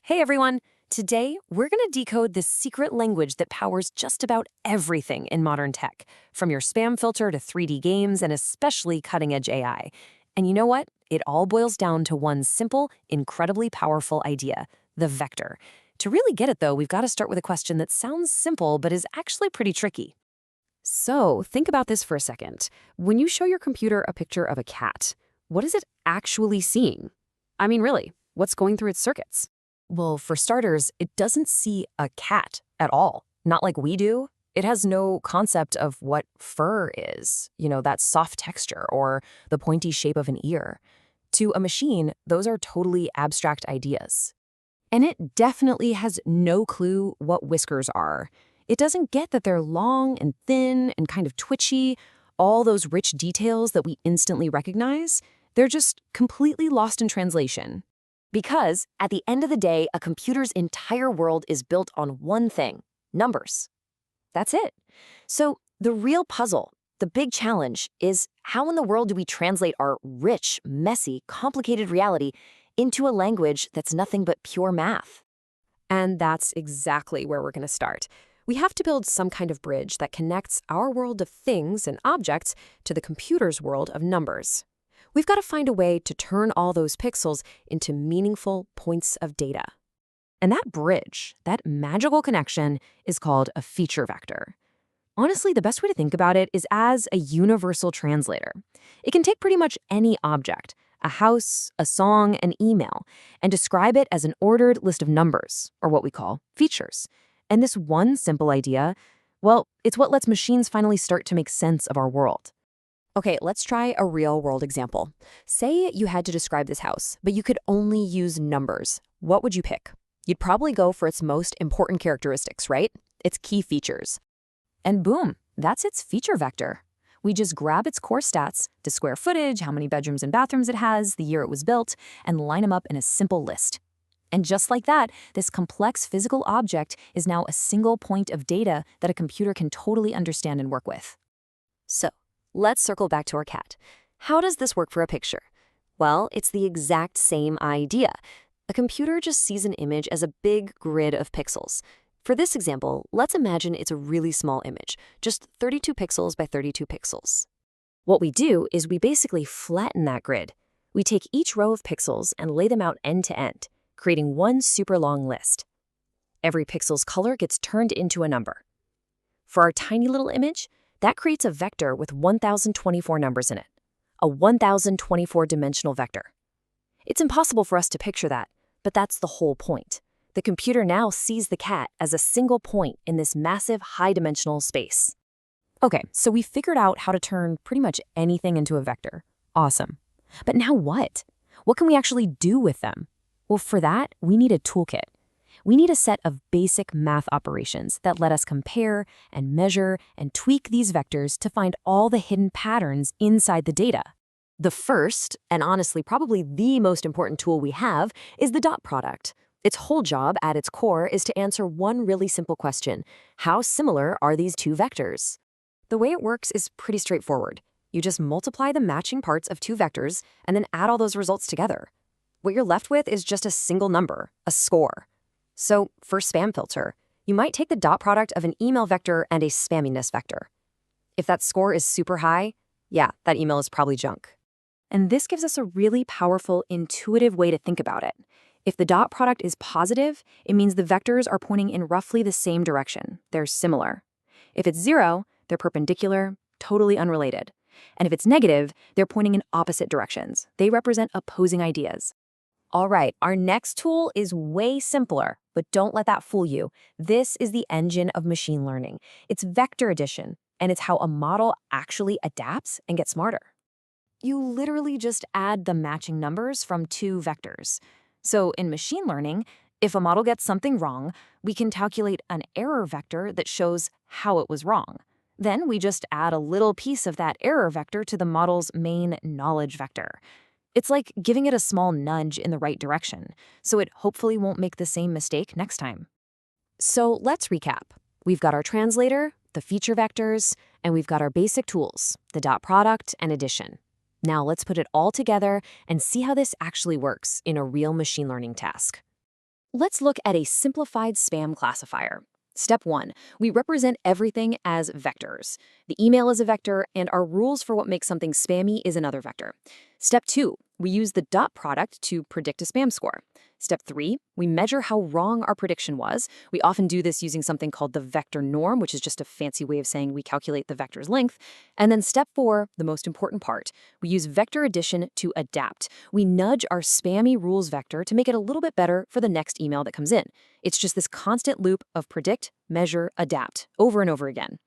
Hey everyone! Today, we're going to decode this secret language that powers just about everything in modern tech, from your spam filter to 3D games and especially cutting-edge AI. And you know what? It all boils down to one simple, incredibly powerful idea, the vector. To really get it, though, we've got to start with a question that sounds simple but is actually pretty tricky. So, think about this for a second. When you show your computer a picture of a cat, what is it actually seeing? I mean, really, what's going through its circuits? Well, for starters, it doesn't see a cat at all. Not like we do. It has no concept of what fur is, that soft texture or the pointy shape of an ear. To a machine, those are totally abstract ideas. And it definitely has no clue what whiskers are. It doesn't get that they're long and thin and kind of twitchy, all those rich details that we instantly recognize. They're just completely lost in translation. Because, at the end of the day, a computer's entire world is built on one thing: numbers. That's it. So, the real puzzle, the big challenge, is how in the world do we translate our rich, messy, complicated reality into a language that's nothing but pure math? And that's exactly where we're going to start. We have to build some kind of bridge that connects our world of things and objects to the computer's world of numbers. We've got to find a way to turn all those pixels into meaningful points of data. And that bridge, that magical connection, is called a feature vector. Honestly, the best way to think about it is as a universal translator. It can take pretty much any object, a house, a song, an email, and describe it as an ordered list of numbers, or what we call features. And this one simple idea, well, it's what lets machines finally start to make sense of our world. Okay, let's try a real-world example. Say you had to describe this house, but you could only use numbers. What would you pick? You'd probably go for its most important characteristics, right? Its key features. And boom, that's its feature vector. We just grab its core stats, the square footage, how many bedrooms and bathrooms it has, the year it was built, and line them up in a simple list. And just like that, this complex physical object is now a single point of data that a computer can totally understand and work with. So, let's circle back to our cat. How does this work for a picture? Well, it's the exact same idea. A computer just sees an image as a big grid of pixels. For this example, let's imagine it's a really small image, just 32 pixels by 32 pixels. What we do is we basically flatten that grid. We take each row of pixels and lay them out end to end, creating one super long list. Every pixel's color gets turned into a number. For our tiny little image, that creates a vector with 1,024 numbers in it, a 1,024-dimensional vector. It's impossible for us to picture that, but that's the whole point. The computer now sees the cat as a single point in this massive high-dimensional space. Okay, so we figured out how to turn pretty much anything into a vector. Awesome. But now what? What can we actually do with them? Well, for that, we need a toolkit. We need a set of basic math operations that let us compare and measure and tweak these vectors to find all the hidden patterns inside the data. The first, and honestly probably the most important tool we have, is the dot product. Its whole job at its core is to answer one really simple question: how similar are these two vectors? The way it works is pretty straightforward. You just multiply the matching parts of two vectors and then add all those results together. What you're left with is just a single number, a score. So, for spam filter, you might take the dot product of an email vector and a spamminess vector. If that score is super high, yeah, that email is probably junk. And this gives us a really powerful, intuitive way to think about it. If the dot product is positive, it means the vectors are pointing in roughly the same direction. They're similar. If it's 0, they're perpendicular, totally unrelated. And if it's negative, they're pointing in opposite directions. They represent opposing ideas. All right, our next tool is way simpler, but don't let that fool you. This is the engine of machine learning. It's vector addition, and it's how a model actually adapts and gets smarter. You literally just add the matching numbers from two vectors. So in machine learning, if a model gets something wrong, we can calculate an error vector that shows how it was wrong. Then we just add a little piece of that error vector to the model's main knowledge vector. It's like giving it a small nudge in the right direction, so it hopefully won't make the same mistake next time. So let's recap. We've got our translator, the feature vectors, and we've got our basic tools, the dot product and addition. Now let's put it all together and see how this actually works in a real machine learning task. Let's look at a simplified spam classifier. Step 1, we represent everything as vectors. The email is a vector, and our rules for what makes something spammy is another vector. Step 2, we use the dot product to predict a spam score. Step 3, we measure how wrong our prediction was. We often do this using something called the vector norm, which is just a fancy way of saying we calculate the vector's length. And then step 4, the most important part, we use vector addition to adapt. We nudge our spammy rules vector to make it a little bit better for the next email that comes in. It's just this constant loop of predict, measure, adapt, over and over again.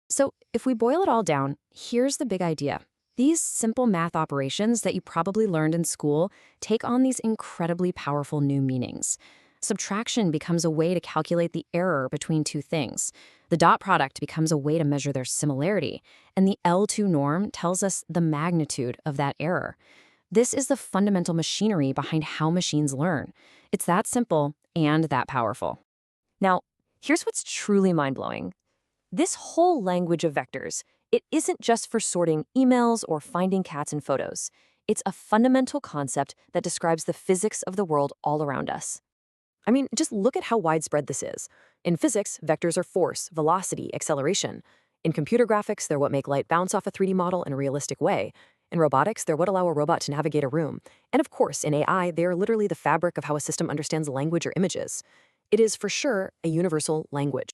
So if we boil it all down, here's the big idea. These simple math operations that you probably learned in school take on these incredibly powerful new meanings. Subtraction becomes a way to calculate the error between two things. The dot product becomes a way to measure their similarity, and the L2 norm tells us the magnitude of that error. This is the fundamental machinery behind how machines learn. It's that simple and that powerful. Now, here's what's truly mind-blowing. This whole language of vectors, it isn't just for sorting emails or finding cats in photos. It's a fundamental concept that describes the physics of the world all around us. I mean, just look at how widespread this is. In physics, vectors are force, velocity, acceleration. In computer graphics, they're what make light bounce off a 3D model in a realistic way. In robotics, they're what allow a robot to navigate a room. And of course, in AI, they are literally the fabric of how a system understands language or images. It is, for sure, a universal language.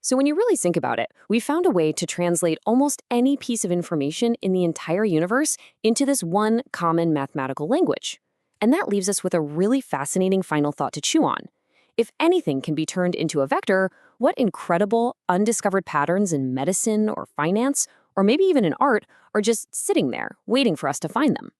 So when you really think about it, we found a way to translate almost any piece of information in the entire universe into this one common mathematical language. And that leaves us with a really fascinating final thought to chew on. If anything can be turned into a vector, what incredible, undiscovered patterns in medicine or finance, or maybe even in art, are just sitting there, waiting for us to find them?